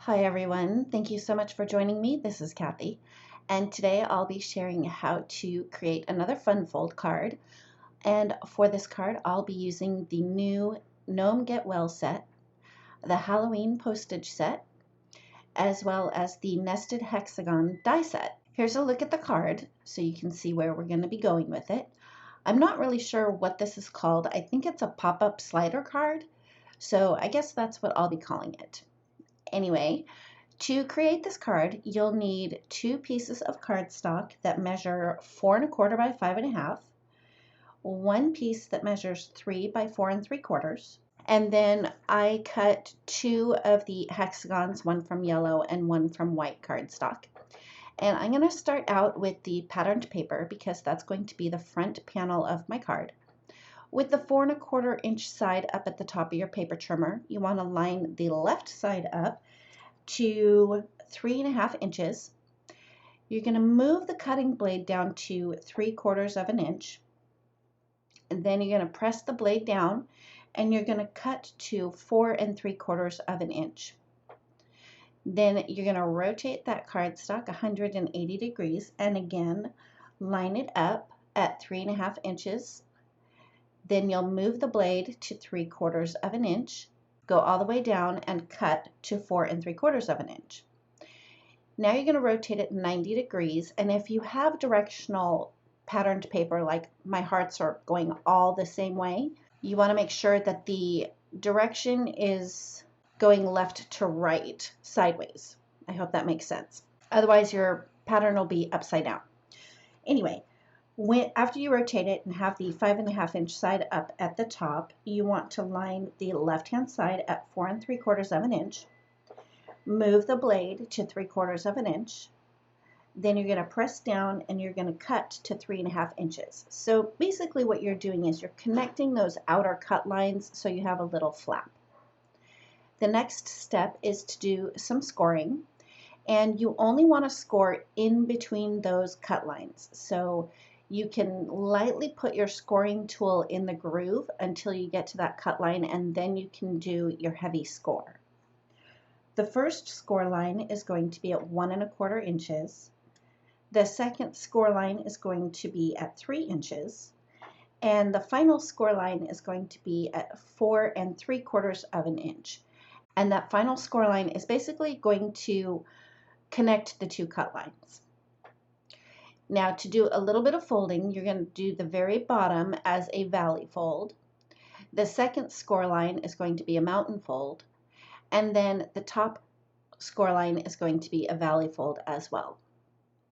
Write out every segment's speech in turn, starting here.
Hi everyone, thank you so much for joining me. This is Kathy, and today I'll be sharing how to create another fun fold card. And for this card, I'll be using the new Gnome Get Well set, the Halloween postage set, as well as the nested hexagon die set. Here's a look at the card so you can see where we're going to be going with it. I'm not really sure what this is called. I think it's a pop-up slider card, so I guess that's what I'll be calling it. Anyway, to create this card, you'll need two pieces of cardstock that measure 4¼ by 5½, one piece that measures 3 by 4¾ and then I cut two of the hexagons, one from yellow and one from white cardstock. And I'm going to start out with the patterned paper because that's going to be the front panel of my card. With the 4¼ inch side up at the top of your paper trimmer, you want to line the left side up to 3½ inches. You're going to move the cutting blade down to 3/4 inch, and then you're going to press the blade down and you're going to cut to 4¾ inch. Then you're going to rotate that cardstock 180 degrees and again line it up at 3½ inches. Then you'll move the blade to 3/4 inch, go all the way down and cut to 4¾ inch. Now you're going to rotate it 90 degrees, and if you have directional patterned paper, like my hearts are going all the same way, you want to make sure that the direction is going left to right, sideways. I hope that makes sense. Otherwise your pattern will be upside down. Anyway, after you rotate it and have the 5½ inch side up at the top, you want to line the left hand side at 4¾ inch. Move the blade to 3/4 inch. Then you're going to press down and you're going to cut to 3½ inches. So basically what you're doing is you're connecting those outer cut lines so you have a little flap. The next step is to do some scoring, and you only want to score in between those cut lines. So you can lightly put your scoring tool in the groove until you get to that cut line, and then you can do your heavy score. The first score line is going to be at 1¼ inches. The second score line is going to be at 3 inches. And the final score line is going to be at 4¾ inch. And that final score line is basically going to connect the two cut lines. Now to do a little bit of folding, you're going to do the very bottom as a valley fold. The second score line is going to be a mountain fold. And then the top score line is going to be a valley fold as well.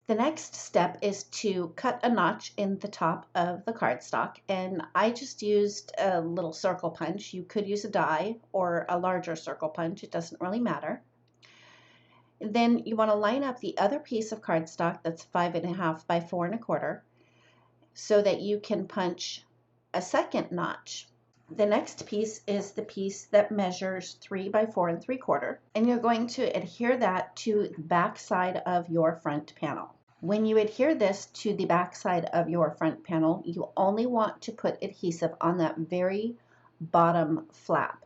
The next step is to cut a notch in the top of the cardstock, and I just used a little circle punch. You could use a die or a larger circle punch, it doesn't really matter. Then you want to line up the other piece of cardstock that's 5½ by 4¼ so that you can punch a second notch. The next piece is the piece that measures 3 by 4¾ and you're going to adhere that to the back side of your front panel. When you adhere this to the back side of your front panel, you only want to put adhesive on that very bottom flap.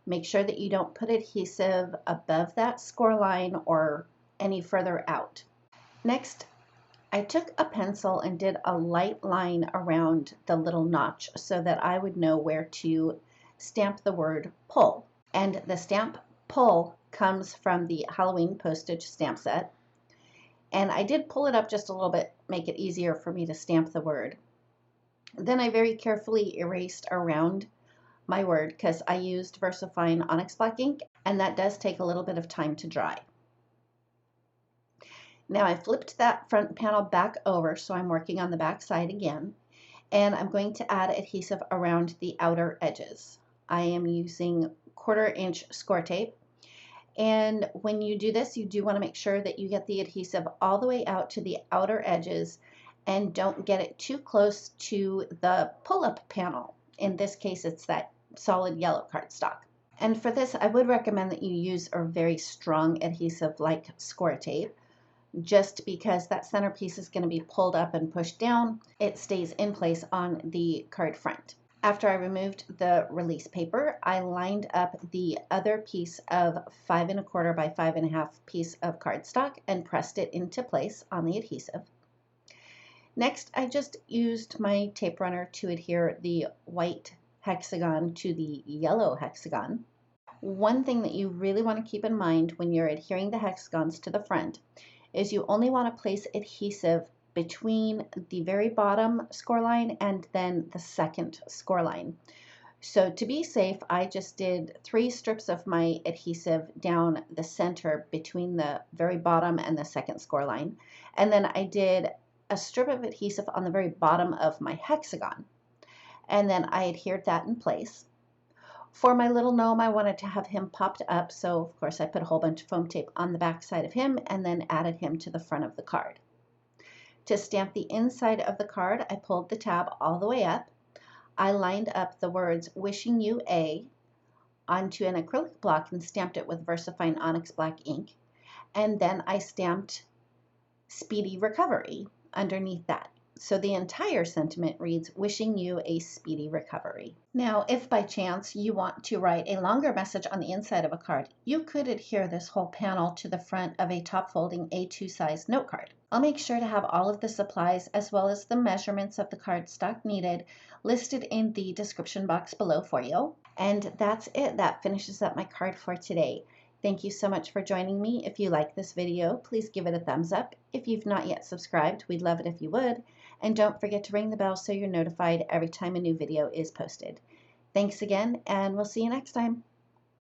Make sure that you don't put adhesive above that score line or any further out. Next, I took a pencil and did a light line around the little notch so that I would know where to stamp the word pull. And the stamp pull comes from the Halloween postage stamp set. And I did pull it up just a little bit, make it easier for me to stamp the word. Then I very carefully erased around my word because I used VersaFine Onyx Black ink, and that does take a little bit of time to dry. Now I flipped that front panel back over, so I'm working on the back side again, and I'm going to add adhesive around the outer edges. I am using 1/4 inch score tape, and when you do this, you do want to make sure that you get the adhesive all the way out to the outer edges and don't get it too close to the pull-up panel. In this case, it's that solid yellow cardstock. And for this, I would recommend that you use a very strong adhesive like score tape, just because that centerpiece is going to be pulled up and pushed down. It stays in place on the card front. After I removed the release paper, I lined up the other piece of 5 1/4 by 5 1/2 piece of cardstock and pressed it into place on the adhesive. Next, I just used my tape runner to adhere the white hexagon to the yellow hexagon. One thing that you really want to keep in mind when you're adhering the hexagons to the front is you only want to place adhesive between the very bottom score line and then the second score line. So to be safe, I just did 3 strips of my adhesive down the center between the very bottom and the second score line. And then I did a strip of adhesive on the very bottom of my hexagon. And then I adhered that in place. For my little gnome, I wanted to have him popped up, so of course I put a whole bunch of foam tape on the back side of him and then added him to the front of the card. To stamp the inside of the card, I pulled the tab all the way up. I lined up the words "Wishing You A" onto an acrylic block and stamped it with VersaFine Onyx Black ink. And then I stamped "Speedy Recovery" underneath that. So the entire sentiment reads, "Wishing you a speedy recovery." Now, if by chance you want to write a longer message on the inside of a card, you could adhere this whole panel to the front of a top folding A2 size note card. I'll make sure to have all of the supplies as well as the measurements of the cardstock needed listed in the description box below for you. And that's it. That finishes up my card for today. Thank you so much for joining me. If you like this video, please give it a thumbs up. If you've not yet subscribed, we'd love it if you would. And don't forget to ring the bell so you're notified every time a new video is posted. Thanks again, and we'll see you next time.